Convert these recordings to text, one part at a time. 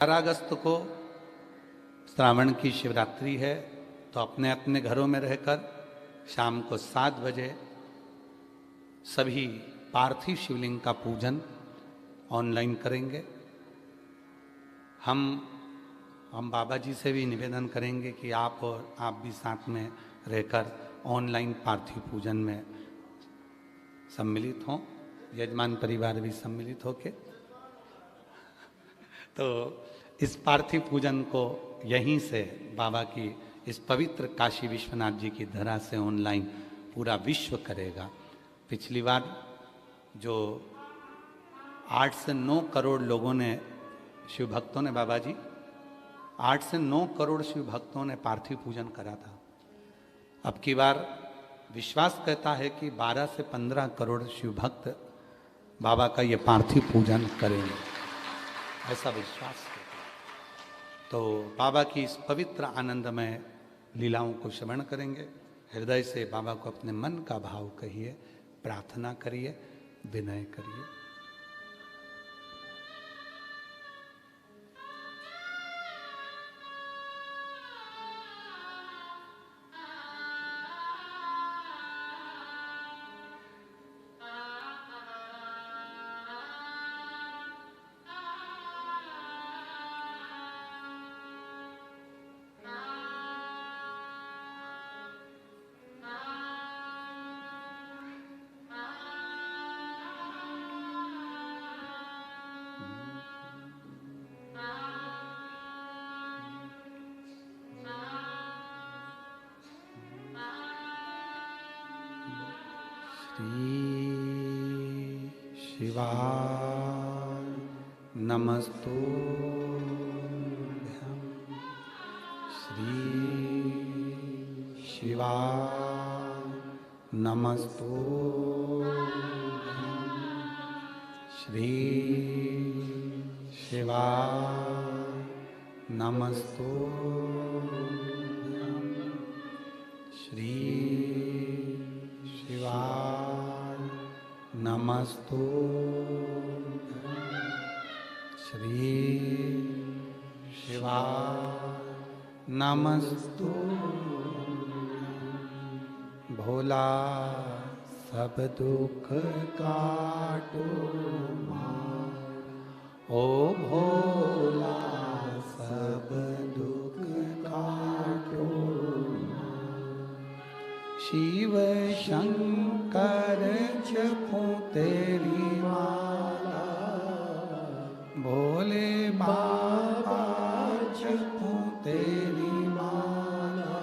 अगस्त को श्रावण की शिवरात्रि है, तो अपने अपने घरों में रहकर शाम को 7 बजे सभी पार्थिव शिवलिंग का पूजन ऑनलाइन करेंगे। हम बाबा जी से भी निवेदन करेंगे कि आप भी साथ में रहकर ऑनलाइन पार्थिव पूजन में सम्मिलित हों, यजमान परिवार भी सम्मिलित होके। तो इस पार्थिव पूजन को यहीं से बाबा की इस पवित्र काशी विश्वनाथ जी की धरा से ऑनलाइन पूरा विश्व करेगा। पिछली बार जो 8 से 9 करोड़ लोगों ने, शिव भक्तों ने, बाबा जी 8 से 9 करोड़ शिव भक्तों ने पार्थिव पूजन करा था। अब की बार विश्वास कहता है कि 12 से 15 करोड़ शिव भक्त बाबा का ये पार्थिव पूजन करेंगे, ऐसा विश्वास है। तो बाबा की इस पवित्र आनंदमय लीलाओं को श्रवण करेंगे। हृदय से बाबा को अपने मन का भाव कहिए, प्रार्थना करिए, विनय करिए। शिवाय नमस्तुभ्यं। श्री शिवाय नमस्तुभ्यं। श्री शिवाय नमस्तुभ्यं। श्री शिवाय नमस्तुभ्यं। श्री शिवाय नमस्तुभ्यं। भोला सब दुख काटो मार, ओ भोला सब दुख काटो मार। शिव शंकर जपो तेरी माला, भोले बाबा जपो तेरी माला।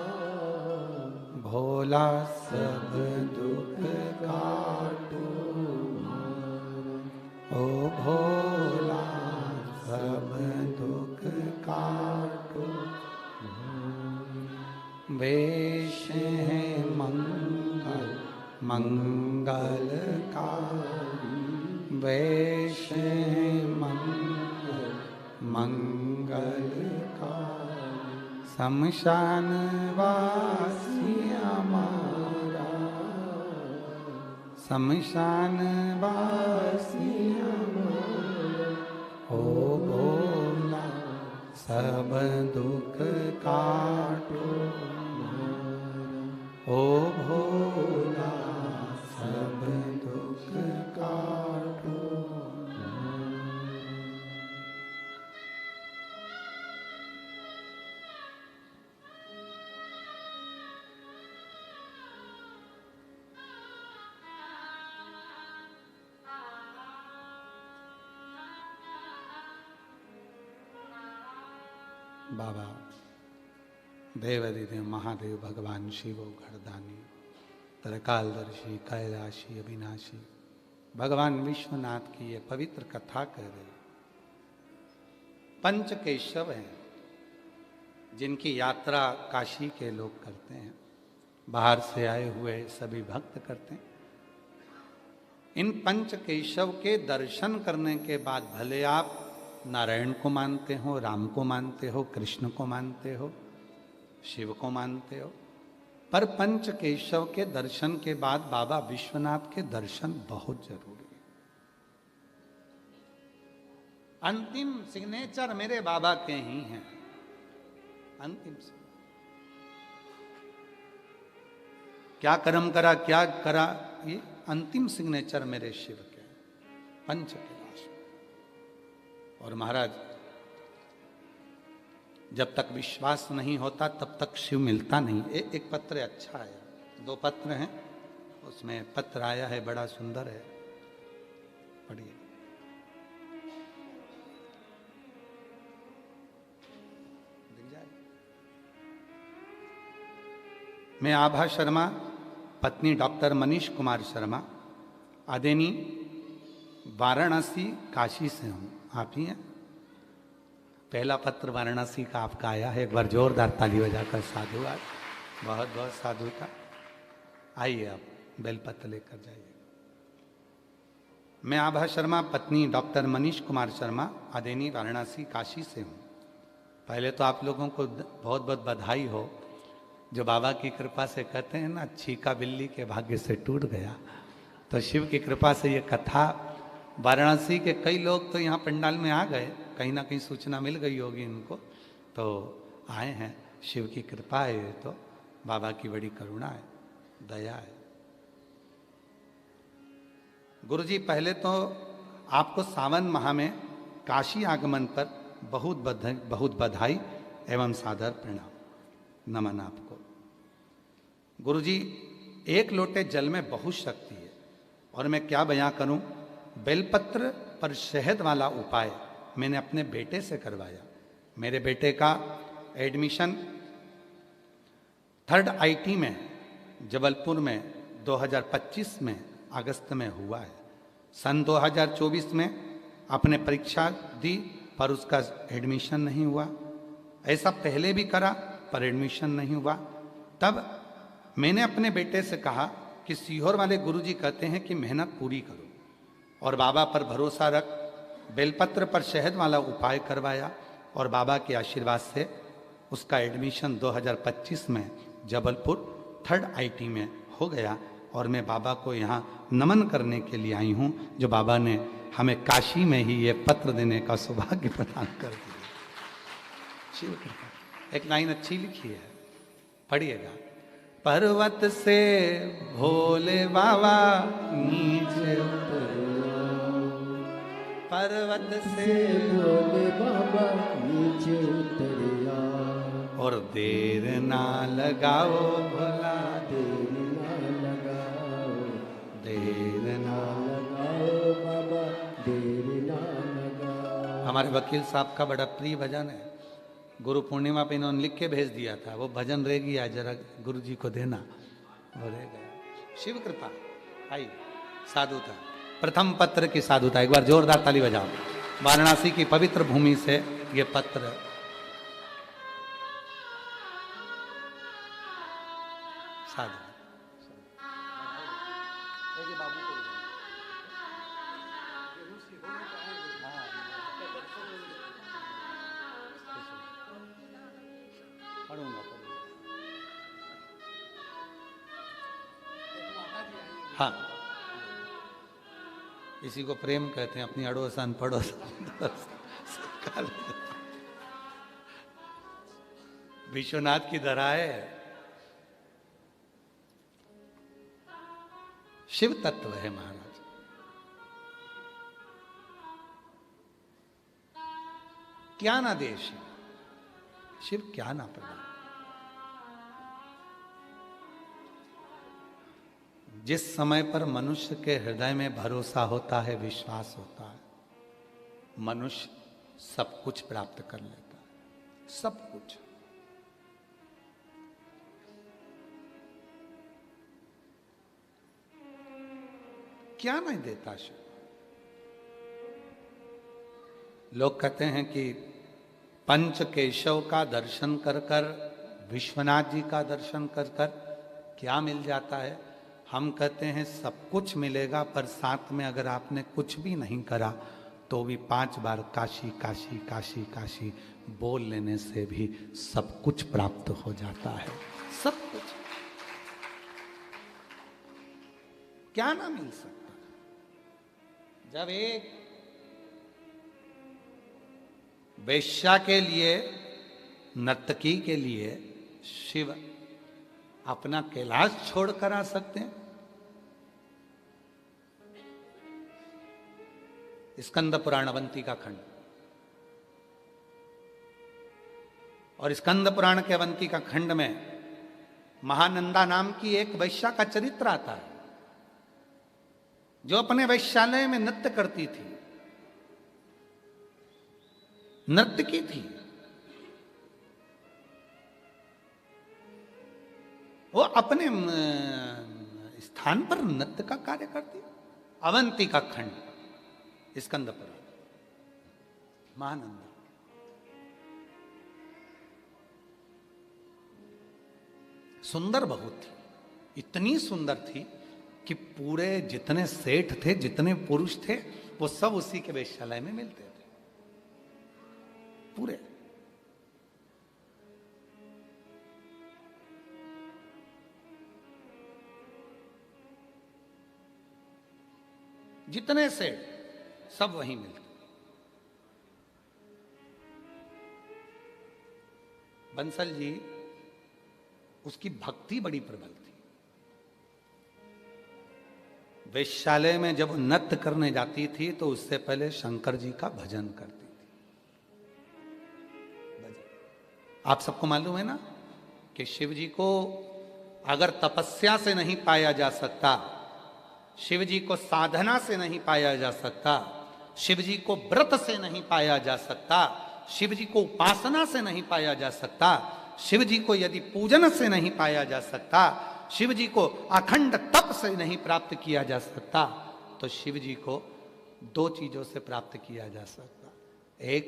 भोला सब दुख काटो मार, ओ भोला सब दुख काटो मार। वेश है मंगल मंगलकारी, वेश है मंगल मंगलकारी। शमशान वासी हमारा, शमशान वासी हमारा। ओ भोला सब दुख काटो मार, ओ भोला सब दुख काटो मार। बाबा देवादिदेव महादेव भगवान शिव घरदानी तरकालदर्शी कैलाशी अविनाशी भगवान विश्वनाथ की ये पवित्र कथा कह रहे। पंच केशव हैं जिनकी यात्रा काशी के लोग करते हैं, बाहर से आए हुए सभी भक्त करते हैं। इन पंच केशव के दर्शन करने के बाद भले आप नारायण को मानते हो, राम को मानते हो, कृष्ण को मानते हो, शिव को मानते हो, पर पंच केशव के दर्शन के बाद बाबा विश्वनाथ के दर्शन बहुत जरूरी है। अंतिम सिग्नेचर मेरे बाबा के ही हैं, अंतिम से। क्या कर्म करा, क्या करा, ये अंतिम सिग्नेचर मेरे शिव के, पंच कैलाश। और महाराज, जब तक विश्वास नहीं होता तब तक शिव मिलता नहीं। एक पत्र अच्छा है, 2 पत्र हैं, उसमें पत्र आया है, बड़ा सुंदर है, पढ़िए। मैं आभा शर्मा, पत्नी डॉक्टर मनीष कुमार शर्मा, आदेनी वाराणसी काशी से हूँ। आप ही हैं? पहला पत्र वाराणसी का आपका आया है, एक बार जोरदार ताली बजाकर साधुवाद, बहुत बहुत साधु का। आइए आप बेलपत्र लेकर जाइए। मैं आभा शर्मा, पत्नी डॉक्टर मनीष कुमार शर्मा, आदेनी वाराणसी काशी से हूँ। पहले तो आप लोगों को बहुत बहुत बधाई हो, जो बाबा की कृपा से कहते हैं ना, छीका बिल्ली के भाग्य से टूट गया। तो शिव की कृपा से ये कथा, वाराणसी के कई लोग तो यहाँ पंडाल में आ गए, कहीं ना कहीं सूचना मिल गई होगी इनको, तो आए हैं। शिव की कृपा है, ये तो बाबा की बड़ी करुणा है, दया है। गुरुजी, पहले तो आपको सावन माह में काशी आगमन पर बहुत बधाई एवं सादर प्रणाम, नमन आपको। गुरुजी, 1 लोटे जल में बहुत शक्ति है, और मैं क्या बयां करूं। बेलपत्र पर शहद वाला उपाय मैंने अपने बेटे से करवाया। मेरे बेटे का एडमिशन 3rd IT में जबलपुर में 2025 में अगस्त में हुआ है। सन 2024 में अपने परीक्षा दी, पर उसका एडमिशन नहीं हुआ। ऐसा पहले भी करा, पर एडमिशन नहीं हुआ। तब मैंने अपने बेटे से कहा कि सीहोर वाले गुरुजी कहते हैं कि मेहनत पूरी करो और बाबा पर भरोसा रख। बेलपत्र पर शहद वाला उपाय करवाया और बाबा के आशीर्वाद से उसका एडमिशन 2025 में जबलपुर 3rd IT में हो गया। और मैं बाबा को यहाँ नमन करने के लिए आई हूँ, जो बाबा ने हमें काशी में ही ये पत्र देने का सौभाग्य प्रदान कर दिया। शिव कृपा। एक लाइन अच्छी लिखी है, पढ़िएगा। पर्वत से भोले बाबा नीचे उतरे, पर्वत से भोले बाबा नीचे उतरे, और देर ना लगाओ भोला, देर ना लगाओ, देर ना लगाओ बाबा, देर ना लगाओ। हमारे वकील साहब का बड़ा प्रिय भजन है, गुरु पूर्णिमा पे इन्होंने लिख के भेज दिया था, वो भजन रह गया, जरा गुरु जी को देना, वो रह गया। शिव कृपा। आई साधुता, प्रथम पत्र की साधुता, एक बार जोरदार ताली बजाओ। वाराणसी की पवित्र भूमि से ये पत्र, साधु। हाँ, इसी को प्रेम कहते हैं, अपनी अड़ोसन पड़ोसन। विश्वनाथ की धरा है, शिव तत्व है महाराज। क्या ना दे शिव, शिव क्या ना प्रदान। जिस समय पर मनुष्य के हृदय में भरोसा होता है, विश्वास होता है, मनुष्य सब कुछ प्राप्त कर लेता है, सब कुछ। क्या नहीं देता शिव। लोग कहते हैं कि पंच केशव का दर्शन कर कर, विश्वनाथ जी का दर्शन कर कर क्या मिल जाता है। हम कहते हैं सब कुछ मिलेगा, पर साथ में अगर आपने कुछ भी नहीं करा तो भी 5 बार काशी काशी काशी काशी बोल लेने से भी सब कुछ प्राप्त हो जाता है, सब कुछ। क्या ना मिल सकता। जब एक वेश्या के लिए, नर्तकी के लिए शिव अपना कैलाश छोड़कर आ सकते हैं? स्कंद पुराण अवंती का खंड, और स्कंद पुराण के अवंती का खंड में महानंदा नाम की एक वैश्या का चरित्र आता है, जो अपने वैश्यालय में नृत्य करती थी, नर्तकी थी। वो अपने स्थान पर नृत्य का कार्य करती। अवंती का खंड, स्कंद पुराण, महानंदा। सुंदर बहुत थी, इतनी सुंदर थी कि पूरे जितने सेठ थे, जितने पुरुष थे, वो सब उसी के वेश्यालय में मिलते थे, पूरे। जितने सेठ सब वहीं मिलते। बंसल जी, उसकी भक्ति बड़ी प्रबल थी। वेश्यालय में जब नृत्य करने जाती थी तो उससे पहले शंकर जी का भजन करती थी। भजन। आप सबको मालूम है ना कि शिव जी को अगर तपस्या से नहीं पाया जा सकता, शिव जी को साधना से नहीं पाया जा सकता, शिव जी को व्रत से नहीं पाया जा सकता, शिव जी को उपासना से नहीं पाया जा सकता, शिव जी को यदि पूजन से नहीं पाया जा सकता, शिव जी को अखंड तप से नहीं प्राप्त किया जा सकता, तो शिव जी को दो चीजों से प्राप्त किया जा सकता। एक,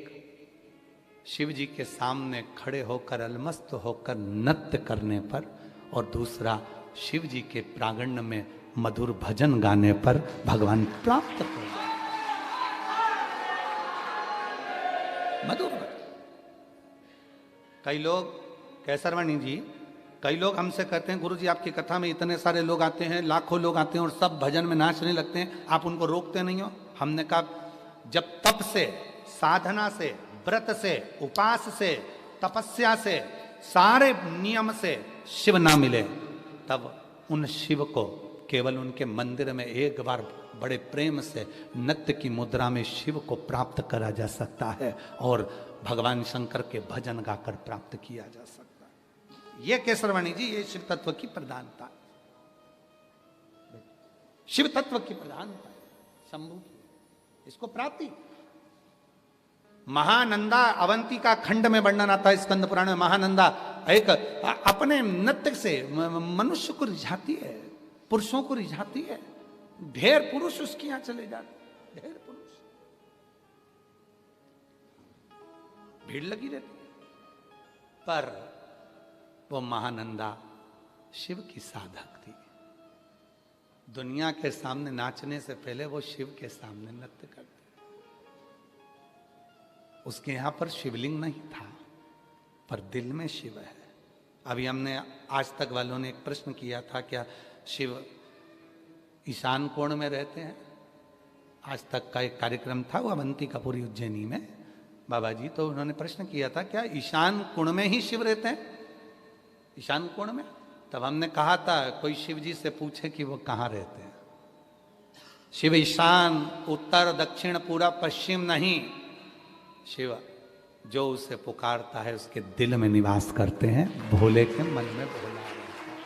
शिव जी के सामने खड़े होकर अलमस्त होकर नृत्य करने पर, और दूसरा शिव जी के प्रांगण में मधुर भजन गाने पर भगवान प्राप्त हो जाए। मधुर भजन। कई लोग, कैसरवाणी जी, कई लोग हमसे कहते हैं, गुरु जी आपकी कथा में इतने सारे लोग आते हैं, लाखों लोग आते हैं और सब भजन में नाचने लगते हैं, आप उनको रोकते नहीं हो? हमने कहा, जब तप से, साधना से, व्रत से, उपास से, तपस्या से, सारे नियम से शिव ना मिले, तब उन शिव को केवल उनके मंदिर में एक बार बड़े प्रेम से नृत्य की मुद्रा में शिव को प्राप्त करा जा सकता है, और भगवान शंकर के भजन गाकर प्राप्त किया जा सकता है। यह केसरवाणी जी, ये शिव तत्व की प्रधानता, शिव तत्व की प्रधानता है, शंभु की, इसको प्राप्ति। महानंदा अवंती का खंड में वर्णन आता है स्कंद पुराण में। महानंदा एक अपने नृत्य से मनुष्य को रिझाती है, पुरुषों को रिझाती है। ढेर पुरुष उसके यहां चले जाते, ढेर पुरुष, भीड़ लगी रहती है। पर वो महानंदा शिव की साधक थी। दुनिया के सामने नाचने से पहले वो शिव के सामने नृत्य करती। उसके यहां पर शिवलिंग नहीं था, पर दिल में शिव है। अभी हमने आज तक वालों ने एक प्रश्न किया था, क्या शिव ईशान कोण में रहते हैं? आज तक का एक कार्यक्रम था, वो अवंती कपूरी उज्जैनी में, बाबा जी, तो उन्होंने प्रश्न किया था, क्या ईशान कोण में ही शिव रहते हैं? ईशान कोण में? तब हमने कहा था, कोई शिव जी से पूछे कि वो कहाँ रहते हैं। शिव ईशान, उत्तर, दक्षिण, पूरब, पश्चिम नहीं। शिव जो उसे पुकारता है उसके दिल में निवास करते हैं। भोले के मन में भोला रहता है,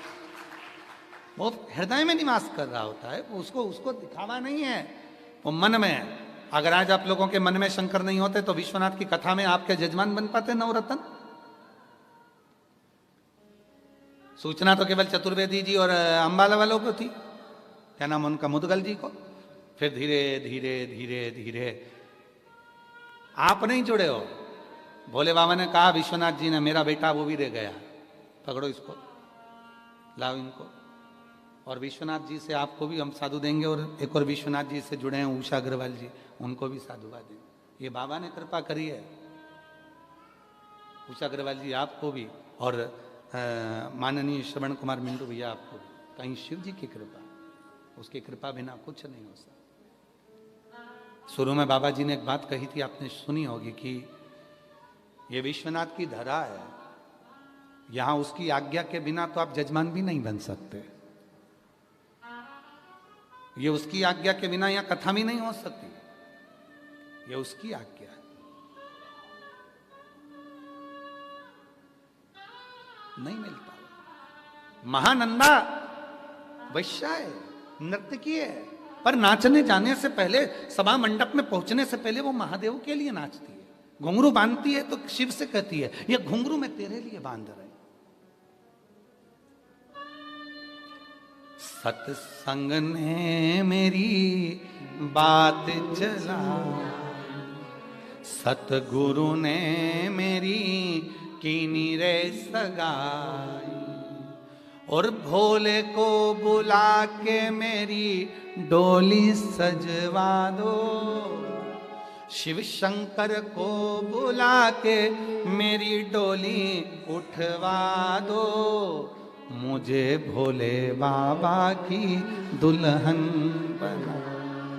वो हृदय में निवास कर रहा होता है, उसको दिखावा नहीं है, वो मन में। अगर आज आप लोगों के मन में शंकर नहीं होते तो विश्वनाथ की कथा में आपके जजमान बन पाते नवरत्न? सूचना तो केवल चतुर्वेदी जी और अंबाला वालों को थी, क्या नाम उनका, मुदगल जी को। फिर धीरे धीरे धीरे धीरे आप नहीं जुड़े हो। भोले बाबा ने कहा, विश्वनाथ जी ने, मेरा बेटा वो भी रह गया, पकड़ो इसको, लाओ इनको। और विश्वनाथ जी से आपको भी हम साधु देंगे, और एक और विश्वनाथ जी से जुड़े हैं उषा अग्रवाल जी, उनको भी साधुवाद देंगे। ये बाबा ने कृपा करी है। उषा अग्रवाल जी आपको भी, और माननीय श्रवण कुमार मिंटू भैया आपको भी। कहीं शिव जी की कृपा, उसकी कृपा बिना कुछ नहीं हो सकता। शुरू में बाबा जी ने एक बात कही थी, आपने सुनी होगी, कि ये विश्वनाथ की धरा है, यहां उसकी आज्ञा के बिना तो आप जजमान भी नहीं बन सकते। ये उसकी आज्ञा के बिना यहां कथा भी नहीं हो सकती, ये उसकी आज्ञा है। नहीं मिलता। महानंदा वैश्या है, नर्तकी है, पर नाचने जाने से पहले, सभा मंडप में पहुंचने से पहले वो महादेव के लिए नाचती है। घुंघरू बांधती है तो शिव से कहती है ये घुंघरू मैं तेरे लिए बांध रही। सत्संग ने मेरी बात चला, सतगुरु ने मेरी कीनी रे सगाई, और भोले को बुला के मेरी डोली सजवा दो, शिव शंकर को बुला के मेरी डोली उठवा दो, मुझे भोले बाबा की दुल्हन बना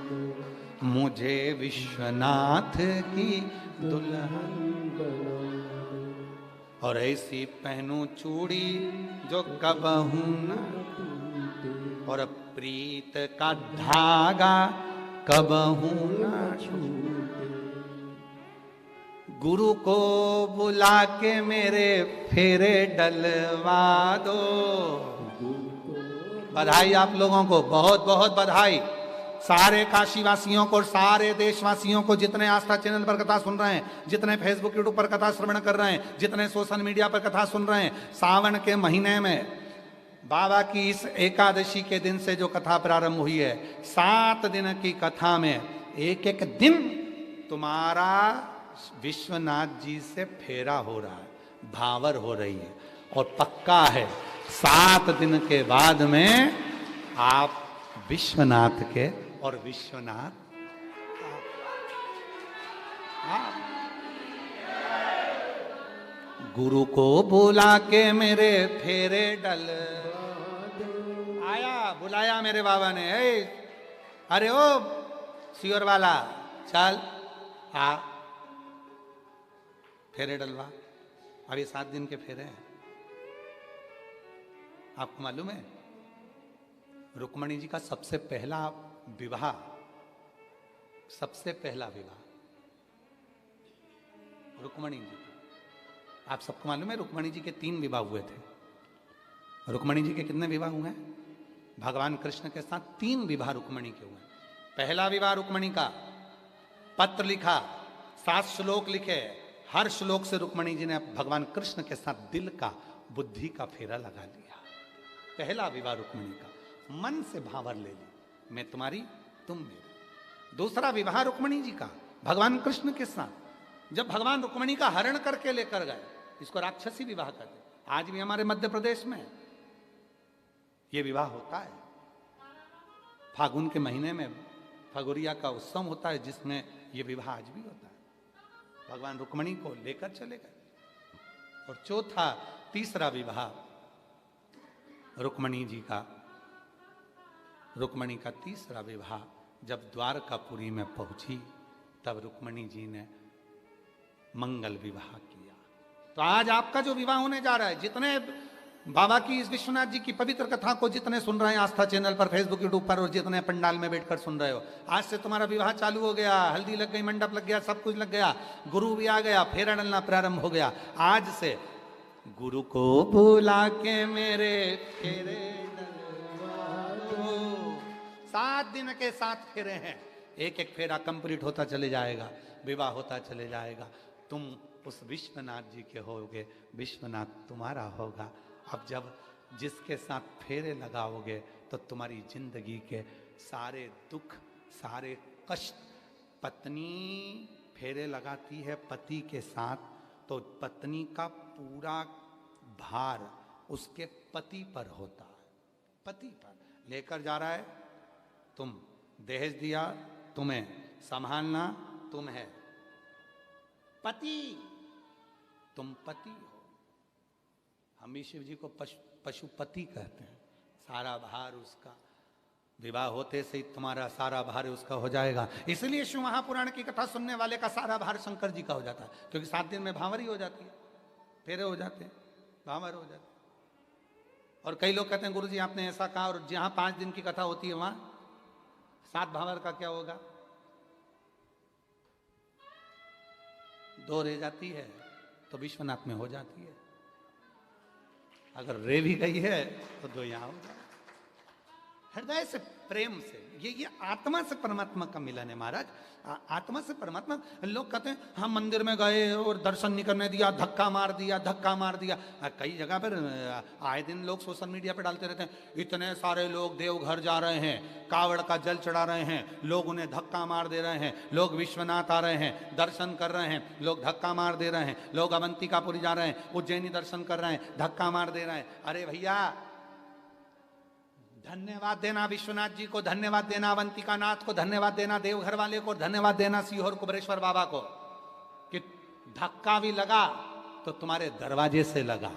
दो, मुझे विश्वनाथ की दुल्हन बना दो, और ऐसी पहनूं चूड़ी जो कबहू न टूटे, और प्रीत का धागा कबहू न छूटे, गुरु को बुला के मेरे फेरे डलवा दो। बधाई आप लोगों को, बहुत बहुत बधाई। सारे काशीवासियों को और सारे देशवासियों को, जितने आस्था चैनल पर कथा सुन रहे हैं, जितने फेसबुक यूट्यूब पर कथा श्रवण कर रहे हैं, जितने सोशल मीडिया पर कथा सुन रहे हैं, सावन के महीने में बाबा की इस एकादशी के दिन से जो कथा प्रारंभ हुई है, 7 दिन की कथा में एक एक दिन तुम्हारा विश्वनाथ जी से फेरा हो रहा है, भावर हो रही है, और पक्का है 7 दिन के बाद में आप विश्वनाथ के और विश्वनाथ गुरु को बुला के मेरे फेरे डल आया, बुलाया मेरे बाबा ने, अरे ओ सियोर वाला चल आ फेरे डलवा। अब ये 7 दिन के फेरे हैं। आपको मालूम है रुक्मणी जी का सबसे पहला विवाह, सबसे पहला विवाह रुक्मणी जी का, आप सबको मालूम है रुक्मणी जी के 3 विवाह हुए थे। रुक्मणी जी के कितने विवाह हुए हैं? भगवान कृष्ण के साथ 3 विवाह रुक्मणी के हुए। पहला विवाह रुक्मणी का, पत्र लिखा, 7 श्लोक लिखे, हर श्लोक से रुक्मणी जी ने भगवान कृष्ण के साथ दिल का, बुद्धि का फेरा लगा लिया। पहला विवाह रुक्मणी का, मन से भावर ले ली, मैं तुम्हारी तुम मेरे। दूसरा विवाह रुक्मणी जी का भगवान कृष्ण के साथ, जब भगवान रुक्मणी का हरण करके लेकर गए, इसको राक्षसी विवाह कहते हैं। आज भी हमारे मध्य प्रदेश में यह विवाह होता है। फागुन के महीने में फगुरिया का उत्सव होता है, जिसमें यह विवाह आज भी होता है। भगवान रुक्मणी को लेकर चले गए। और चौथा, तीसरा विवाह रुक्मणी जी का, रुक्मणी का तीसरा विवाह जब द्वारकापुरी में पहुंची, तब रुक्मणी जी ने मंगल विवाह किया। तो आज आपका जो विवाह होने जा रहा है, जितने बाबा की इस विश्वनाथ जी की पवित्र कथा को जितने सुन रहे हैं आस्था चैनल पर, फेसबुक यूट्यूब पर, और जितने पंडाल में बैठकर सुन रहे हो, आज से तुम्हारा विवाह चालू हो गया। हल्दी लग गई, मंडप लग गया, सब कुछ लग गया, गुरु भी आ गया, फेरा डलना प्रारंभ हो गया। आज से गुरु को बुला के मेरे फेरे डलवा दो। 7 दिन के 7 फेरे हैं, एक एक फेरा कंप्लीट होता चले जाएगा, विवाह होता चले जाएगा। तुम उस विश्वनाथ जी के होगे, विश्वनाथ तुम्हारा होगा। अब जब जिसके साथ फेरे लगाओगे तो तुम्हारी जिंदगी के सारे दुख, सारे कष्ट, पत्नी फेरे लगाती है पति के साथ, तो पत्नी का पूरा भार उसके पति पर होता है। पति पर लेकर जा रहा है, तुम दहेज दिया, तुम्हें संभालना तुम है, पति तुम पति हो। हम भी शिव जी को पशुपति कहते हैं। सारा भार उसका, विवाह होते से ही तुम्हारा सारा भार उसका हो जाएगा। इसलिए शिव महापुराण की कथा सुनने वाले का सारा भार शंकर जी का हो जाता है, क्योंकि 7 दिन में भांवरी हो जाती है, फेरे हो जाते हैं, भांवर हो जाते हैं। और कई लोग कहते हैं गुरु जी आपने ऐसा कहा, और जहां 5 दिन की कथा होती है वहां 7 भांवर का क्या होगा? 2 रह जाती है तो विश्वनाथ में हो जाती है, अगर रे भी गई है तो 2 यहां हो जाए। हृदय से, प्रेम से, ये आत्मा से परमात्मा का मिलन है महाराज। आत्मा से परमात्मा। लोग कहते हैं हम मंदिर में गए और दर्शन नहीं करने दिया, धक्का मार दिया, धक्का मार दिया। कई जगह पर आए दिन लोग सोशल मीडिया पे डालते रहते हैं, इतने सारे लोग देवघर जा रहे हैं, कावड़ का जल चढ़ा रहे हैं, लोग उन्हें धक्का मार दे रहे हैं, लोग विश्वनाथ आ रहे हैं, दर्शन कर रहे हैं, लोग धक्का मार दे रहे हैं, लोग अवंतिकापुरी जा रहे हैं, उज्जैनी दर्शन कर रहे हैं, धक्का मार दे रहे हैं। अरे भैया, धन्यवाद देना विश्वनाथ जी को, धन्यवाद देना अवंतिका नाथ को, धन्यवाद देना देवघर वाले को, धन्यवाद देना सीहोर कुबरेश्वर बाबा को कि धक्का भी लगा तो तुम्हारे दरवाजे से लगा।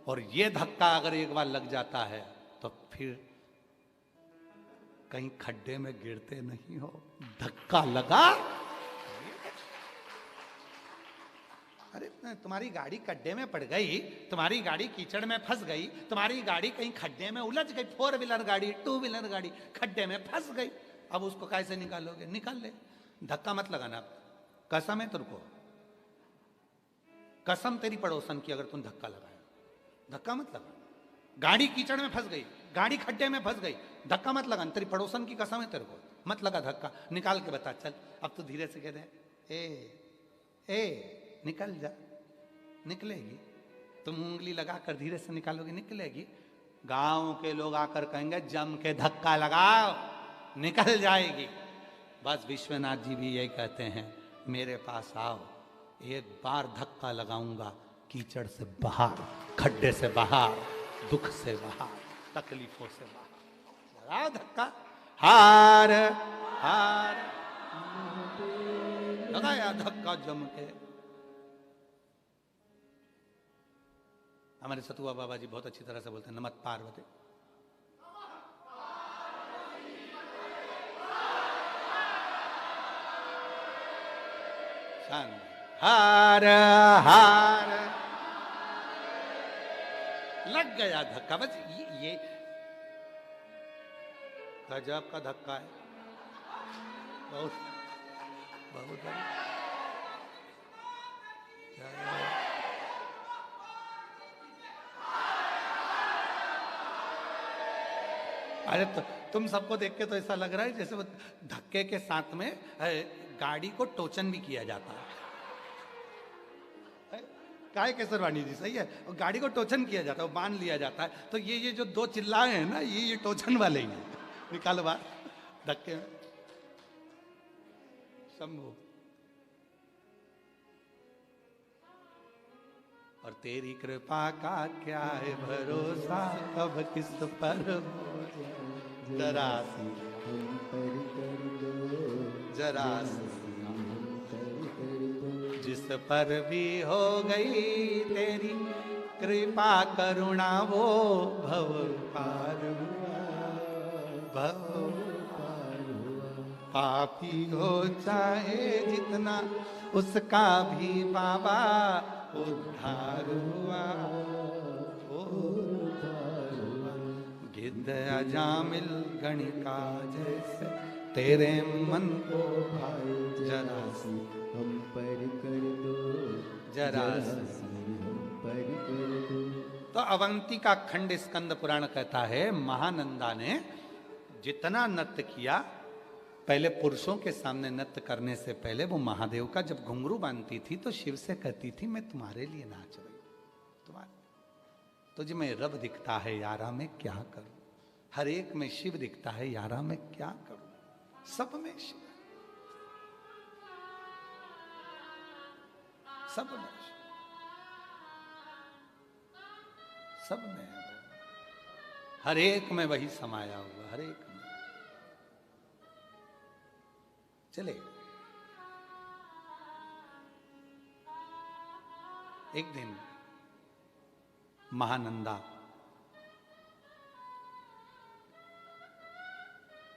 और ये धक्का अगर एक बार लग जाता है तो फिर कहीं खड्डे में गिरते नहीं हो। धक्का लगा, अरे तुम्हारी गाड़ी गड्ढे में पड़ गई, तुम्हारी गाड़ी कीचड़ में फंस गई, तुम्हारी गाड़ी कहीं खड्डे में उलझ गई, 4 व्हीलर गाड़ी, 2 व्हीलर गाड़ी खड्डे में फंस गई, अब उसको कैसे निकालोगे? निकाल ले, धक्का मत लगाना। कसम है तुमको, कसम तेरी पड़ोसन की, अगर तुम धक्का लगाया, धक्का मत लगा। गाड़ी कीचड़ में फंस गई, गाड़ी खड्डे में फंस गई, धक्का मत लगा। तेरी पड़ोसन की कसम है तेरे को, मत लगा धक्का। निकाल के बता, चल अब तो धीरे से कह दे, ए निकल जा, निकलेगी। तुम उंगली लगाकर धीरे से निकालोगे, निकलेगी। गांव के लोग आकर कहेंगे जम के धक्का लगाओ, निकल जाएगी। बस विश्वनाथ जी भी यही कहते हैं, मेरे पास आओ, एक बार धक्का लगाऊंगा, कीचड़ से बाहर, खड्डे से बाहर, दुख से बाहर, तकलीफों से बाहर। लगाओ धक्का, हार हार, लगाया धक्का जम के। हमारे सतुआ बाबा जी बहुत अच्छी तरह से बोलते हैं, नमः पार्वती। हार हार, लग गया धक्का। बस ये गजब का धक्का है, बहुत बहुत। अरे तो तुम सबको देख के तो ऐसा लग रहा है जैसे वो धक्के के साथ में गाड़ी को टोचन भी किया जाता है। काय केसरवाणी जी, सही है, गाड़ी को टोचन किया जाता है, वो बांध लिया जाता है। तो ये जो 2 चिल्लाए हैं ना, ये टोचन वाले ही हैं। निकालो बाहर धक्के में। शंभू, और तेरी कृपा का क्या है भरोसा, कब किस पर जरा सी जरा सी, जिस पर भी हो गई तेरी कृपा करुणा, वो भव पार हुआ, भव पार हुआ। पापी हो चाहे जितना, उसका भी बाबा उद्धार हुआ, उद्धार हुआ। गिद्ध अजामिल गणिका जैसे तेरे मन को भाई, जरा सी हम पर कर दो, जरा सी हम पर कर दो। तो अवंतिका खंड स्कंद पुराण कहता है, महानंदा ने जितना नृत्य किया, पहले पुरुषों के सामने नृत्य करने से पहले वो महादेव का जब घुंघरू बांधती थी तो शिव से कहती थी, मैं तुम्हारे लिए नाच रही हूं, तुम्हारे तुझ में रब दिखता है यारा, मैं क्या करूं। हर एक में शिव दिखता है यारा, मैं क्या करूं। सब में शिव, सब में शिव, सब में हर एक में वही समाया हुआ, हर एक में। चले, एक दिन महानंदा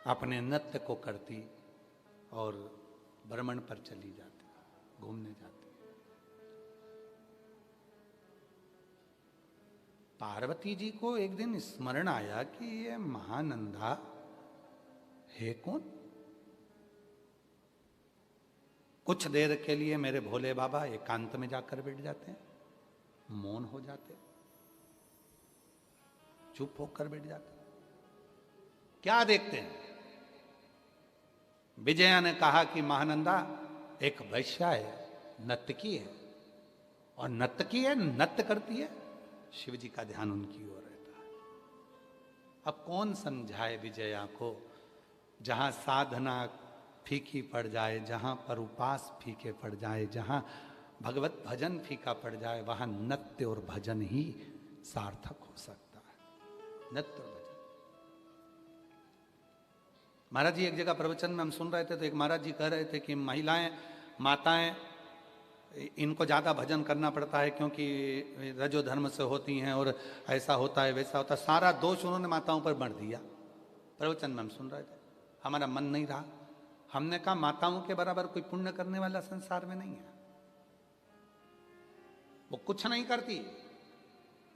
अपने नृत्य को करती और भ्रमण पर चली जाती, घूमने जाती। पार्वती जी को एक दिन स्मरण आया कि ये महानंदा है कौन? कुछ देर के लिए मेरे भोले बाबा एकांत में जाकर बैठ जाते हैं, मौन हो जाते, चुप होकर बैठ जाते। क्या देखते हैं? विजया ने कहा कि महानंदा एक वैश्या है, नर्तकी है, और नर्तकी है, नृत्य करती है, शिव जी का ध्यान उनकी ओर रहता है। अब कौन समझाए विजया को? जहां साधना फीकी पड़ जाए, जहां पर उपास फीके पड़ जाए, जहां भगवत भजन फीका पड़ जाए, वहां नृत्य और भजन ही सार्थक हो सकता है। नृत्य और भजन। महाराज जी एक जगह प्रवचन में हम सुन रहे थे, तो एक महाराज जी कह रहे थे कि महिलाएं, माताएं, इनको ज़्यादा भजन करना पड़ता है क्योंकि रजो धर्म से होती हैं और ऐसा होता है वैसा होता है। सारा दोष उन्होंने माताओं पर मढ़ दिया। प्रवचन में हम सुन रहे थे, हमारा मन नहीं रहा। हमने कहा माताओं के बराबर कोई पुण्य करने वाला संसार में नहीं है। वो कुछ नहीं करती।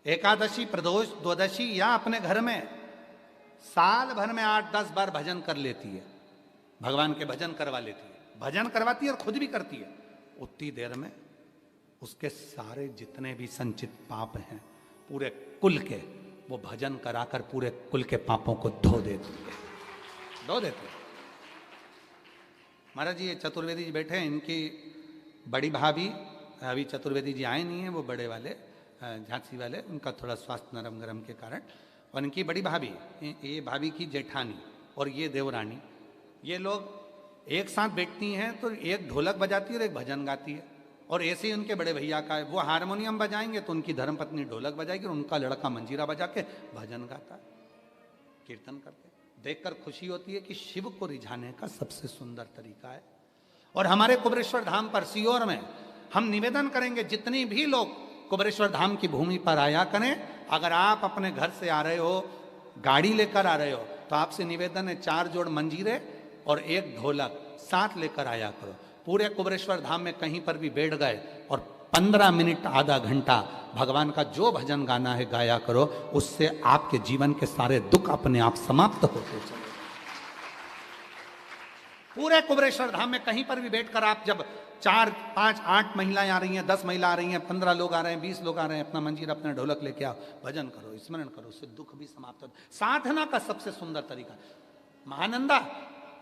एकादशी, प्रदोष, द्वादशी या अपने घर में साल भर में 8-10 बार भजन कर लेती है, भगवान के भजन करवा लेती है, भजन करवाती है और खुद भी करती है। उतनी देर में उसके सारे जितने भी संचित पाप हैं पूरे कुल के, वो भजन कराकर पूरे कुल के पापों को धो देती है, धो देती है। महाराज जी ये चतुर्वेदी जी बैठे हैं, इनकी बड़ी भाभी, अभी चतुर्वेदी जी आए नहीं हैं, वो बड़े वाले झांसी वाले, उनका थोड़ा स्वास्थ्य नरम गरम के कारण, और इनकी बड़ी भाभी, ये भाभी की जेठानी और ये देवरानी, ये लोग एक साथ बैठती हैं तो एक ढोलक बजाती है और एक भजन गाती है। और ऐसे ही उनके बड़े भैया का है, वो हारमोनियम बजाएंगे तो उनकी धर्मपत्नी ढोलक बजाएगी और उनका लड़का मंजीरा बजा के भजन गाता है, कीर्तन करते हैं। देखकर खुशी होती है कि शिव को रिझाने का सबसे सुंदर तरीका है। और हमारे कुबेरेश्वर धाम पर सीहोर में हम निवेदन करेंगे, जितनी भी लोग कुबेरेश्वर धाम की भूमि पर आया करें, अगर आप अपने घर से आ रहे हो, गाड़ी लेकर आ रहे हो, तो आपसे निवेदन है 4 जोड़ मंजीरे और 1 ढोलक साथ लेकर आया करो। पूरे कुबेरेश्वर धाम में कहीं पर भी बैठ गए और 15 मिनट, आधा घंटा भगवान का जो भजन गाना है गाया करो, उससे आपके जीवन के सारे दुख अपने आप समाप्त होते चले। पूरे कुबेरेश्वर धाम में कहीं पर भी बैठकर आप जब 4, 5, 8 महिलाएं आ रही हैं, 10 महिला आ रही हैं, 15 लोग आ रहे हैं, 20 लोग आ रहे हैं, अपना मंजीर, अपना ढोलक लेके आओ, भजन करो, स्मरण करो, उससे दुख भी समाप्त होता। साधना का सबसे सुंदर तरीका, महानंदा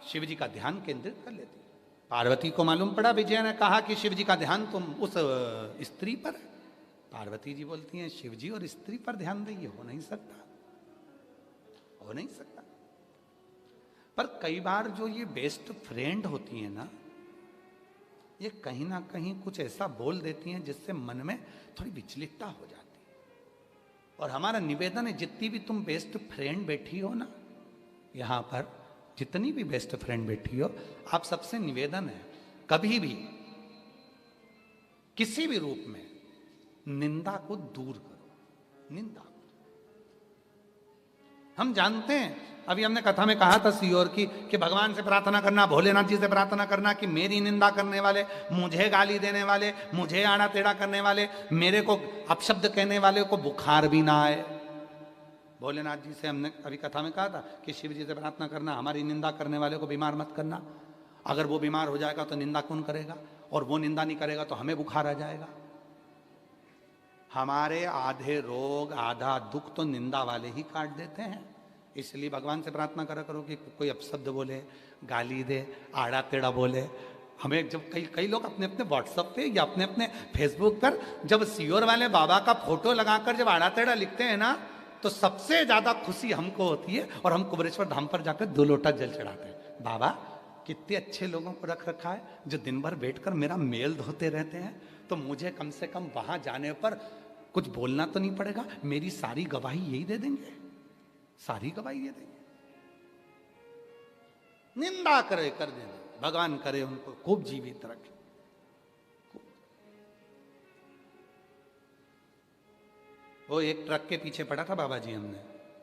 शिव जी का ध्यान केंद्रित कर लेती। पार्वती को मालूम पड़ा, विजय ने कहा कि शिव जी का ध्यान तुम उस स्त्री पर है। पार्वती जी बोलती हैं शिव जी और स्त्री पर ध्यान देंगे, हो नहीं सकता, हो नहीं सकता। पर कई बार जो ये बेस्ट फ्रेंड होती है ना, ये कहीं ना कहीं कुछ ऐसा बोल देती हैं जिससे मन में थोड़ी विचलितता हो जाती है। और हमारा निवेदन है, जितनी भी तुम बेस्ट फ्रेंड बैठी हो ना, यहां पर जितनी भी बेस्ट फ्रेंड बैठी हो, आप सबसे निवेदन है, कभी भी किसी भी रूप में निंदा को दूर करो। निंदा, हम जानते हैं, अभी हमने कथा में कहा था सीहोर की, कि भगवान से प्रार्थना करना, भोलेनाथ जी से प्रार्थना करना कि मेरी निंदा करने वाले, मुझे गाली देने वाले, मुझे आड़ा टेढ़ा करने वाले, मेरे को अपशब्द कहने वाले को बुखार भी ना आए। भोलेनाथ जी से हमने अभी कथा में कहा था कि शिव जी से प्रार्थना करना, हमारी निंदा करने वाले को बीमार मत करना। अगर वो बीमार हो जाएगा तो निंदा कौन करेगा, और वो निंदा नहीं करेगा तो हमें बुखार आ जाएगा। हमारे आधे रोग, आधा दुख तो निंदा वाले ही काट देते हैं। इसलिए भगवान से प्रार्थना करा करो कि कोई अपशब्द बोले, गाली दे, आड़ा टेढ़ा बोले। हमें जब कई लोग अपने अपने व्हाट्सएप पे या अपने अपने फेसबुक पर जब सीहोर वाले बाबा का फोटो लगाकर जब आड़ा टेढ़ा लिखते हैं ना, तो सबसे ज्यादा खुशी हमको होती है। और हम कुबेरेश्वर धाम पर जाकर 2 लोटा जल चढ़ाते हैं। बाबा कितने अच्छे लोगों को रख रखा है जो दिन भर बैठकर मेरा मेल धोते रहते हैं, तो मुझे कम से कम वहां जाने पर कुछ बोलना तो नहीं पड़ेगा, मेरी सारी गवाही यही दे देंगे, सारी गवाही दे देंगे। निंदा करे कर देना, भगवान करे उनको खूब जीवित रखे। वो एक ट्रक के पीछे पढ़ा था बाबा जी, हमने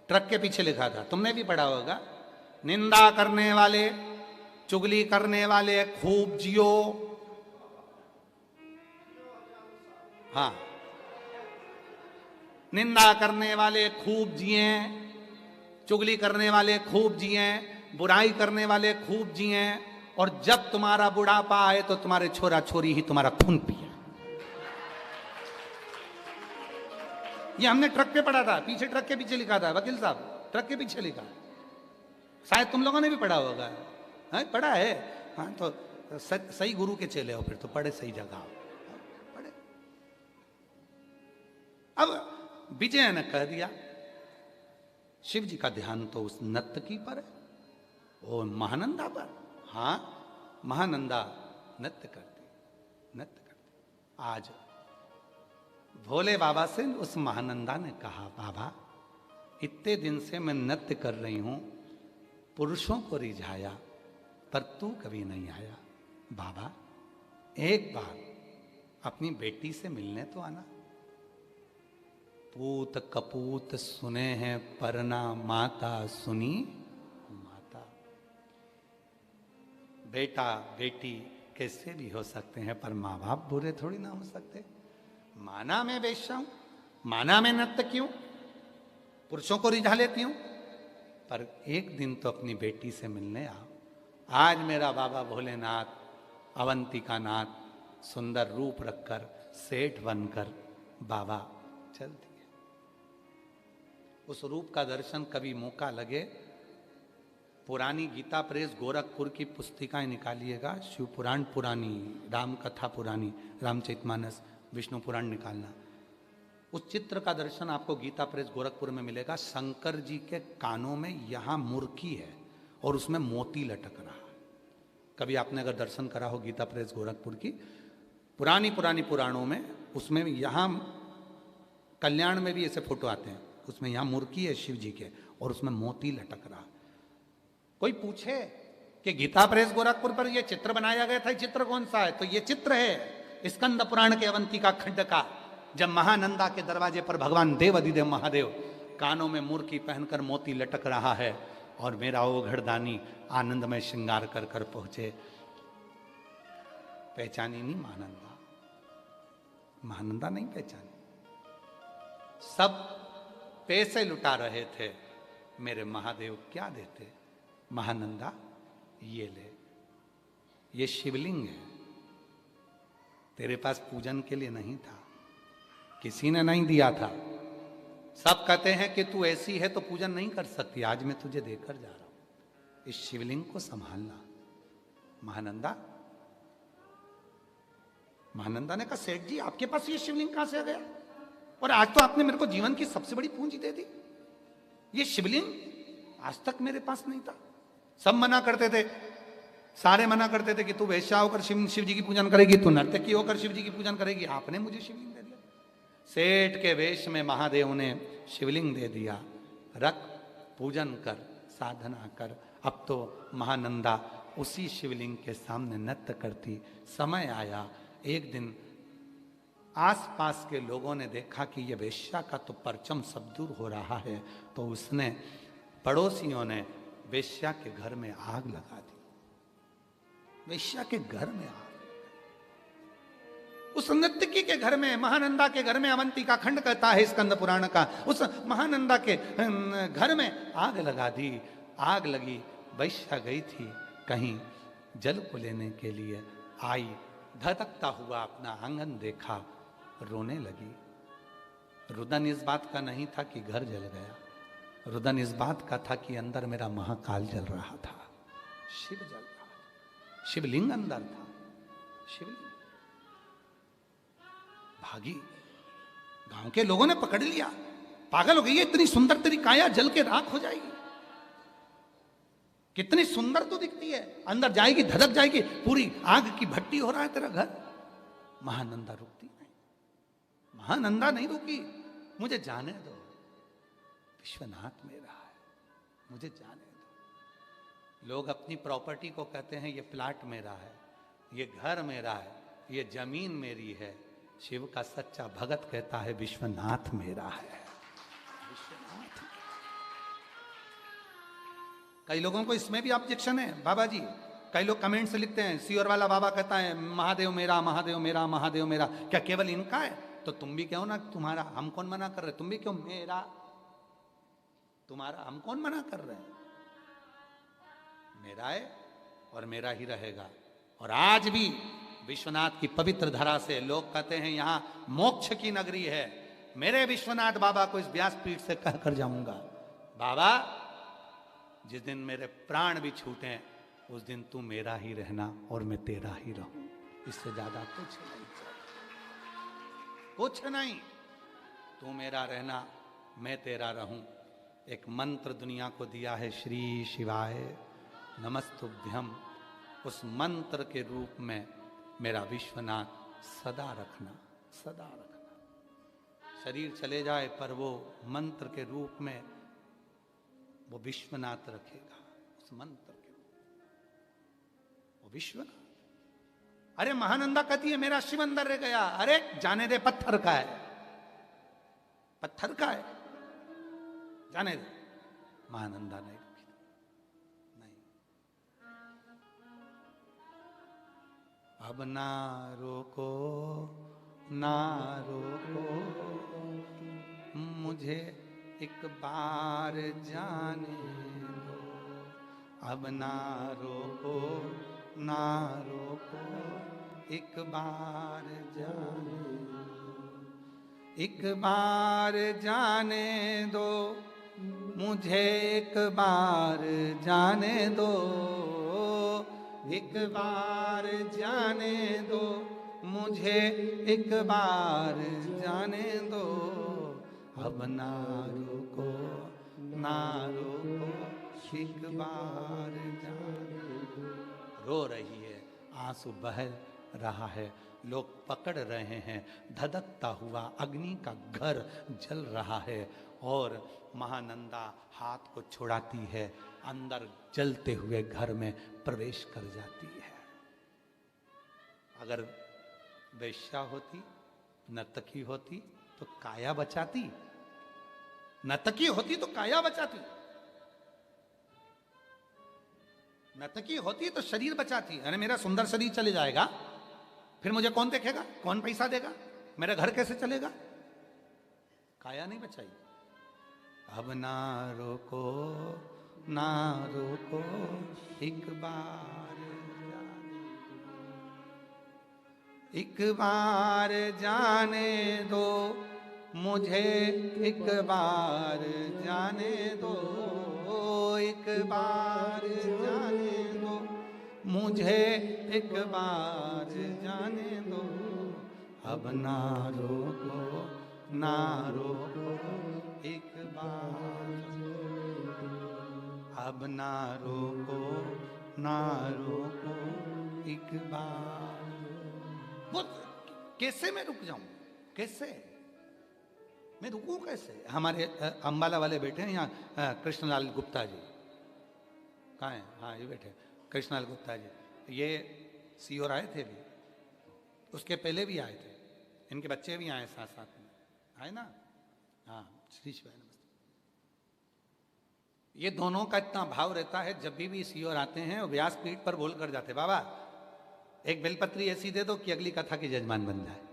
ट्रक के पीछे लिखा था, तुमने भी पढ़ा होगा, निंदा करने वाले, चुगली करने वाले खूब जियो। हाँ, निंदा करने वाले खूब जिए, चुगली करने वाले खूब जिए, बुराई करने वाले खूब जिए, और जब तुम्हारा बुढ़ापा आए तो तुम्हारे छोरा छोरी ही तुम्हारा खून पिए। ये हमने ट्रक पे पढ़ा था, पीछे ट्रक के पीछे लिखा था वकील साहब, ट्रक के पीछे लिखा। शायद तुम लोगों ने भी पढ़ा होगा। हाँ, पढ़ा है। हाँ, तो सही गुरु के चेले हो फिर तो, पढ़े सही जगह पढ़े। अब विजय ने कह दिया, शिव जी का ध्यान तो उस नर्तकी पर है और महानंदा पर। हाँ, महानंदा नृत्य करती। आज भोले बाबा से उस महानंदा ने कहा, बाबा इतने दिन से मैं नृत्य कर रही हूं, पुरुषों को रिझाया, पर तू कभी नहीं आया। बाबा एक बार अपनी बेटी से मिलने तो आना। पूत कपूत सुने हैं परना, माता सुनी माता। बेटा बेटी कैसे भी हो सकते हैं, पर माँ बाप बुरे थोड़ी ना हो सकते। माना मैं वेश्या हूं, माना मैं नृत्य क्यों, पुरुषों को रिझा लेती हूं, पर एक दिन तो अपनी बेटी से मिलने आओ। आज मेरा बाबा भोलेनाथ, अवंतिका नाथ, सुंदर रूप रखकर, सेठ बनकर बाबा चल दिए। उस रूप का दर्शन कभी मौका लगे, पुरानी गीता प्रेस गोरखपुर की पुस्तिकाएं निकालिएगा, शिव पुराण पुरानी, राम कथा पुरानी, रामचरितमानस, विष्णु पुराण निकालना। उस चित्र का दर्शन आपको गीता प्रेस गोरखपुर में मिलेगा। शंकर जी के कानों में यहाँ मुर्की है और उसमें मोती लटक रहा है। कभी आपने अगर दर्शन करा हो गीता प्रेस गोरखपुर की पुरानी पुराणों में, उसमें यहाँ कल्याण में भी ऐसे फोटो आते हैं, उसमें यहाँ मुर्की है शिव जी के और उसमें मोती लटक रहा। कोई पूछे कि गीता प्रेस गोरखपुर पर यह चित्र बनाया गया था, ये चित्र कौन सा है, तो ये चित्र है स्कंद पुराण के अवंतिका खंड का, जब महानंदा के दरवाजे पर भगवान देव अधिदेव महादेव कानों में मुर्की पहनकर मोती लटक रहा है और मेरा वो घरदानी आनंद में श्रृंगार कर कर पहुंचे। पहचानी नहीं महानंदा, महानंदा नहीं पहचानी। सब पैसे लुटा रहे थे, मेरे महादेव क्या देते। महानंदा ये ले, ये शिवलिंग है, तेरे पास पूजन के लिए नहीं था, किसी ने नहीं दिया था। सब कहते हैं कि तू ऐसी है तो पूजन नहीं कर सकती, आज मैं तुझे देकर जा रहा हूं, इस शिवलिंग को संभालना। महानंदा ने कहा, सेठ जी आपके पास ये शिवलिंग कहां से आ गया, और आज तो आपने मेरे को जीवन की सबसे बड़ी पूंजी दे दी। ये शिवलिंग आज तक मेरे पास नहीं था। सब मना करते थे, सारे मना करते थे कि तू वैश्या होकर शिव जी की पूजन करेगी, तू नर्तकी होकर शिव जी की पूजन करेगी, आपने मुझे शिवलिंग दे दिया। सेठ के वेश में महादेव ने शिवलिंग दे दिया, रख पूजन कर, साधना कर। अब तो महानंदा उसी शिवलिंग के सामने नृत्य करती। समय आया, एक दिन आसपास के लोगों ने देखा कि ये वेश्या का तो परचम सब दूर हो रहा है, तो उसने, पड़ोसियों ने वेश्या के घर में आग लगा दी। वेश्या के घर में आग, उस नर्तकी के घर में, महानंदा के घर में, अवंतिका खंड कहता है स्कंद पुराण का, उस महानंदा के घर में आग लगा दी। आग लगी, वेश्या गई थी कहीं जल को लेने के लिए, आई, धधकता हुआ अपना आंगन देखा, रोने लगी। रुदन इस बात का नहीं था कि घर जल गया, रुदन इस बात का था कि अंदर मेरा महाकाल जल रहा था, शिव जल रहा था, शिवलिंग अंदर था, शिवलिंग। भागी, गांव के लोगों ने पकड़ लिया, पागल हो गई, इतनी सुंदर तेरी काया जल के राख हो जाएगी, कितनी सुंदर तो दिखती है, अंदर जाएगी धधक जाएगी, पूरी आग की भट्टी हो रहा है तेरा घर। महानंदा रुकती नहीं, महानंदा नहीं रुकी, मुझे जाने दो, विश्वनाथ मेरा है, मुझे जाने दो। लोग अपनी प्रॉपर्टी को कहते हैं ये प्लाट मेरा है, ये घर मेरा है, ये जमीन मेरी है। शिव का सच्चा भगत कहता है विश्वनाथ मेरा है, विश्वनाथ। कई लोगों को इसमें भी ऑब्जेक्शन है बाबा जी। कई लोग कमेंट से लिखते हैं सीओर वाला बाबा कहता है महादेव मेरा महादेव मेरा महादेव मेरा, क्या केवल इनका है? तो तुम भी कहो ना तुम्हारा। हम कौन मना कर रहे? तुम भी क्यों मेरा तुम्हारा? हम कौन मना कर रहे हैं? मेरा है और मेरा ही रहेगा। और आज भी विश्वनाथ की पवित्र धरा से लोग कहते हैं यहां मोक्ष की नगरी है। मेरे विश्वनाथ बाबा को इस व्यासपीठ से कहकर जाऊंगा, बाबा जिस दिन मेरे प्राण भी छूटे उस दिन तू मेरा ही रहना और मैं तेरा ही रहूं। इससे ज्यादा कुछ नहीं चाहिए, कुछ नहीं। तू मेरा रहना मैं तेरा रहूं। एक मंत्र दुनिया को दिया है, श्री शिवाय नमस्तुभ्यम। उस मंत्र के रूप में मेरा विश्वनाथ सदा रखना, सदा रखना। शरीर चले जाए पर वो मंत्र के रूप में वो विश्वनाथ रखेगा। उस मंत्र के वो विश्वनाथ। अरे महानंदा कहती है मेरा शिव अंदर रह गया। अरे जाने दे, पत्थर का है, पत्थर का है, जाने दे। महानंदा नहीं रुकी, नहीं। अब ना रोको ना रोको मुझे एक बार जाने दो। अब ना रोको ना रोको एक बार जाने दो। एक बार जाने दो मुझे, एक बार जाने दो। एक बार जाने दो मुझे, एक बार जाने दो। अब ना रोको ना रोको एक बार जाने दो। रो रही है, आंसू बह रहा है, लोग पकड़ रहे हैं, धधकता हुआ अग्नि का घर जल रहा है और महानंदा हाथ को छुड़ाती है, अंदर जलते हुए घर में प्रवेश कर जाती है। अगर वेश्या होती, नर्तकी होती तो काया बचाती, नर्तकी होती तो काया बचाती, नर्तकी होती तो शरीर बचाती। अरे मेरा सुंदर शरीर चले जाएगा फिर मुझे कौन देखेगा, कौन पैसा देगा, मेरा घर कैसे चलेगा? काया नहीं बचाई। अब ना रोको ना रोको एक बार जाने दो। एक बार जाने दो मुझे, एक बार जाने दो। एक बार जाने दो मुझे, एक बार जाने दो। अब ना रोको ना रोको एक बार। अब ना रोको ना रोको एक बार। वो कैसे मैं रुक जाऊं, कैसे मैं रुकूं, कैसे? हमारे अंबाला वाले बैठे हैं यहाँ, कृष्णलाल गुप्ता जी। कहाँ हैं? हाँ ये बैठे कृष्णलाल गुप्ता जी। ये सीओर आए थे भी, उसके पहले भी आए थे, इनके बच्चे भी आए साथ साथ में, आए ना? हाँ श्री शिवाय नमस्ते। ये दोनों का इतना भाव रहता है, जब भी सीओर आते हैं व्यासपीठ पर बोल कर जाते, बाबा एक बेलपत्री ऐसी दे दो कि अगली कथा की जजमान बन जाए।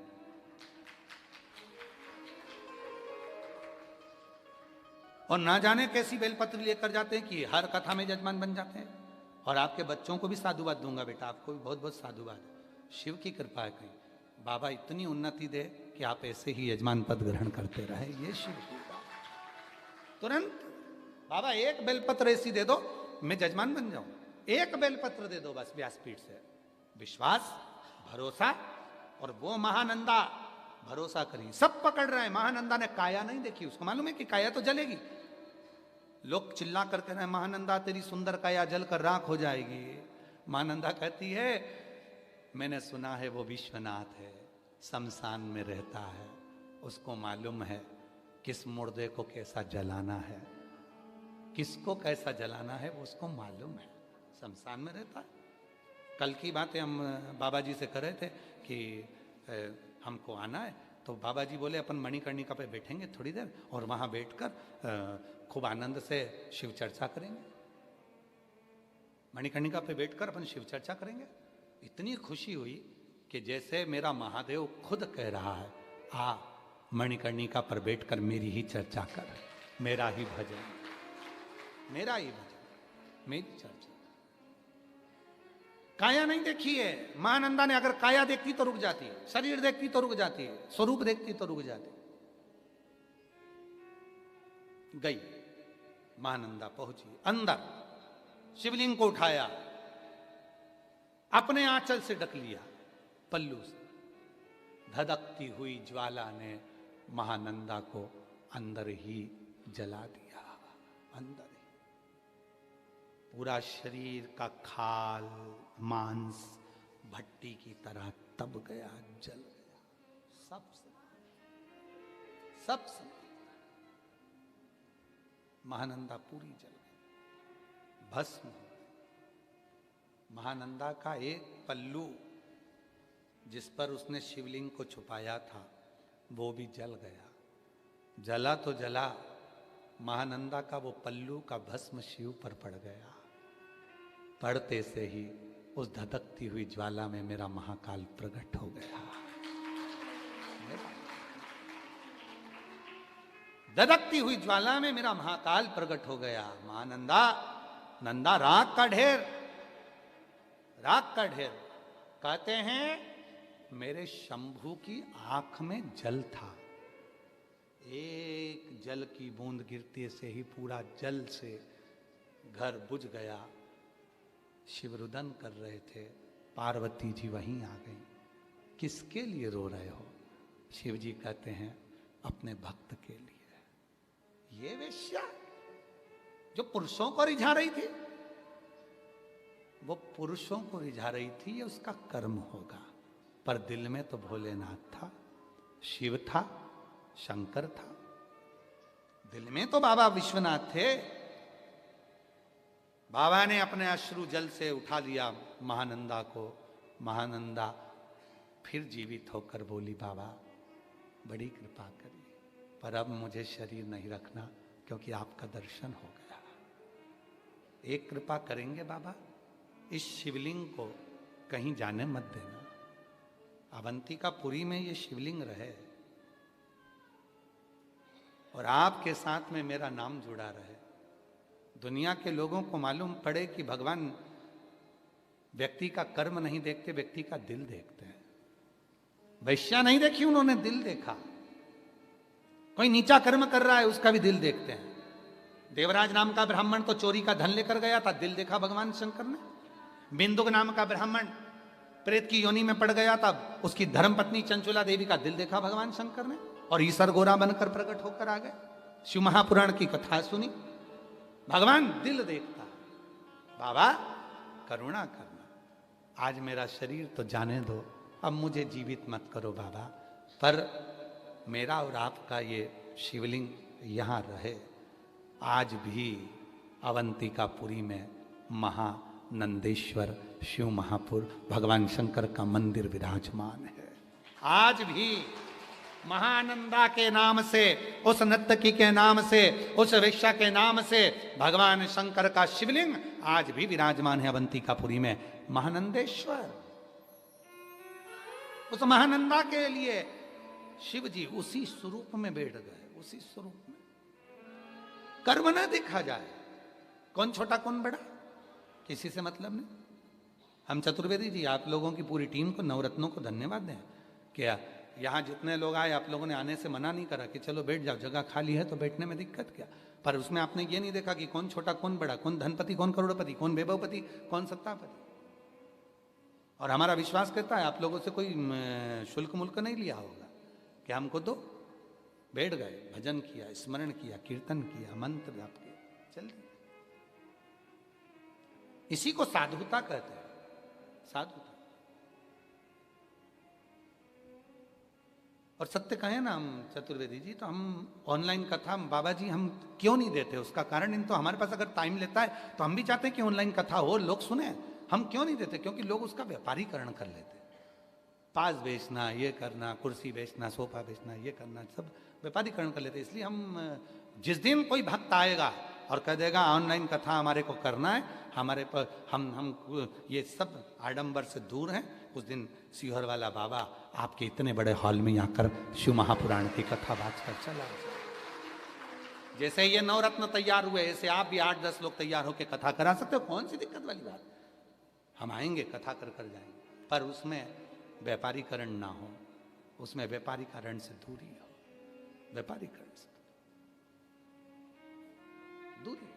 और ना जाने कैसी बेलपत्री लेकर जाते हैं कि हर कथा में जजमान बन जाते हैं। और आपके बच्चों को भी साधुवाद दूंगा बेटा, आपको भी बहुत बहुत साधुवाद। शिव की कृपा है, कहीं बाबा इतनी उन्नति दे कि आप ऐसे ही यजमान पद ग्रहण करते रहे, ये शिव की बात। तुरंत बाबा एक बेलपत्र ऐसी दे दो मैं जजमान बन जाऊं, एक बेलपत्र दे दो बस व्यासपीठ से। विश्वास, भरोसा। और वो महानंदा भरोसा करी, सब पकड़ रहे हैं। महानंदा ने काया नहीं देखी, उसको मालूम है कि काया तो जलेगी। लोग चिल्ला कर कह रहे हैं महानंदा तेरी सुंदर काया जलकर राख हो जाएगी। महानंदा कहती है मैंने सुना है वो विश्वनाथ है, शमशान में रहता है, उसको मालूम है किस मुर्दे को कैसा जलाना है, किसको कैसा जलाना है वो उसको मालूम है, शमशान में रहता है। कल की बातें हम बाबा जी से कर रहे थे कि हमको आना है, तो बाबा जी बोले अपन मणिकर्णिका पे बैठेंगे थोड़ी देर और वहाँ बैठकर खूब आनंद से शिव चर्चा करेंगे। मणिकर्णिका पे बैठकर अपन शिव चर्चा करेंगे। इतनी खुशी हुई कि जैसे मेरा महादेव खुद कह रहा है, आ मणिकर्णिका पर बैठकर मेरी ही चर्चा कर, मेरा ही भजन, मेरा ही भजन, मेरी चर्चा। काया नहीं देखी है महानंदा ने। अगर काया देखती तो रुक जाती है, शरीर देखती तो रुक जाती है, स्वरूप देखती तो रुक जाती। गई महानंदा, पहुंची अंदर, शिवलिंग को उठाया, अपने आंचल से ढक लिया, पल्लू से। धधकती हुई ज्वाला ने महानंदा को अंदर ही जला दिया, अंदर ही। पूरा शरीर का खाल मांस भट्टी की तरह तप गया, जल गया, सब महानंदा पूरी जल गई, भस्म हो गई। महानंदा का एक पल्लू जिस पर उसने शिवलिंग को छुपाया था वो भी जल गया। जला तो जला, महानंदा का वो पल्लू का भस्म शिव पर पड़ गया। पड़ते से ही उस धधकती हुई ज्वाला में मेरा महाकाल प्रकट हो गया। धधकती हुई ज्वाला में मेरा महाकाल प्रकट हो गया। महानंदा, नंदा राख का ढेर, राख का ढेर। कहते हैं मेरे शंभू की आंख में जल था। एक जल की बूंद गिरते से ही पूरा जल से घर बुझ गया। शिव रुदन कर रहे थे, पार्वती जी वहीं आ गई। किसके लिए रो रहे हो? शिव जी कहते हैं अपने भक्त के लिए। ये वेश्या जो पुरुषों को रिझा रही थी, वो पुरुषों को रिझा रही थी, ये उसका कर्म होगा। पर दिल में तो भोलेनाथ था, शिव था, शंकर था। दिल में तो बाबा विश्वनाथ थे। बाबा ने अपने अश्रु जल से उठा लिया महानंदा को। महानंदा फिर जीवित होकर बोली, बाबा बड़ी कृपा करिए, पर अब मुझे शरीर नहीं रखना क्योंकि आपका दर्शन हो गया। एक कृपा करेंगे बाबा, इस शिवलिंग को कहीं जाने मत देना। अवंतिकापुरी में ये शिवलिंग रहे और आपके साथ में मेरा नाम जुड़ा रहे। दुनिया के लोगों को मालूम पड़े कि भगवान व्यक्ति का कर्म नहीं देखते, व्यक्ति का दिल देखते हैं। वैश्या नहीं देखी उन्होंने, दिल देखा। कोई नीचा कर्म कर रहा है उसका भी दिल देखते हैं। देवराज नाम का ब्राह्मण तो चोरी का धन लेकर गया था, दिल देखा भगवान शंकर ने। बिंदुक नाम का ब्राह्मण प्रेत की योनि में पड़ गया था, उसकी धर्मपत्नी चंचुला देवी का दिल देखा भगवान शंकर ने, और ईसर गोरा बनकर प्रकट होकर आ गए। शिव महापुराण की कथा सुनी। भगवान दिल देखता। बाबा करुणा करना, आज मेरा शरीर तो जाने दो, अब मुझे जीवित मत करो बाबा, पर मेरा और आपका ये शिवलिंग यहाँ रहे। आज भी अवंतिकापुरी में महानंदेश्वर शिव महापुर भगवान शंकर का मंदिर विराजमान है। आज भी महानंदा के नाम से, उस नर्तकी के नाम से, उस वेश्या के नाम से भगवान शंकर का शिवलिंग आज भी विराजमान है अवंतिकापुरी में। महानंदेश्वर, उस महानंदा के लिए शिव जी उसी स्वरूप में बैठ गए, उसी स्वरूप में। कर्म न देखा जाए, कौन छोटा कौन बड़ा, किसी से मतलब नहीं। हम चतुर्वेदी जी, आप लोगों की पूरी टीम को, नवरत्नों को धन्यवाद दें। क्या यहाँ जितने लोग आए, आप लोगों ने आने से मना नहीं करा कि चलो बैठ जाओ, जगह खाली है तो बैठने में दिक्कत क्या। पर उसमें आपने ये नहीं देखा कि कौन छोटा कौन बड़ा, कौन धनपति कौन करोड़पति, कौन वैभवपति कौन सत्तापति। और हमारा विश्वास करता है आप लोगों से कोई शुल्क मुल्क नहीं लिया होगा कि हमको दो। बैठ गए, भजन किया, स्मरण किया, कीर्तन किया, मंत्र जाप किया, चल दिया। इसी को साधुता कहते हैं, साधुता। और सत्य कहें ना हम चतुर्वेदी जी, तो हम ऑनलाइन कथा बाबा जी हम क्यों नहीं देते, उसका कारण इन तो हमारे पास अगर टाइम लेता है तो हम भी चाहते हैं कि ऑनलाइन कथा हो, लोग सुने। हम क्यों नहीं देते? क्योंकि लोग उसका व्यापारीकरण कर लेते हैं। पास बेचना, ये करना, कुर्सी बेचना, सोफा बेचना, ये करना, सब व्यापारीकरण कर लेते हैं। इसलिए हम जिस दिन कोई भक्त आएगा और कह देगा ऑनलाइन कथा हमारे को करना है, हमारे पर हम ये सब आडंबर से दूर हैं। उस दिन सीहोर वाला बाबा आपके इतने बड़े हॉल में आकर शिव महापुराण की कथा बात कर चला। जैसे ये नवरत्न तैयार हुए, ऐसे आप भी 8-10 लोग तैयार होकर कथा करा सकते हो, कौन सी दिक्कत वाली बात। हम आएंगे, कथा कर कर जाएंगे, पर उसमें व्यापारीकरण ना हो, उसमें व्यापारीकरण से दूरी हो, व्यापारीकरण से दूरी।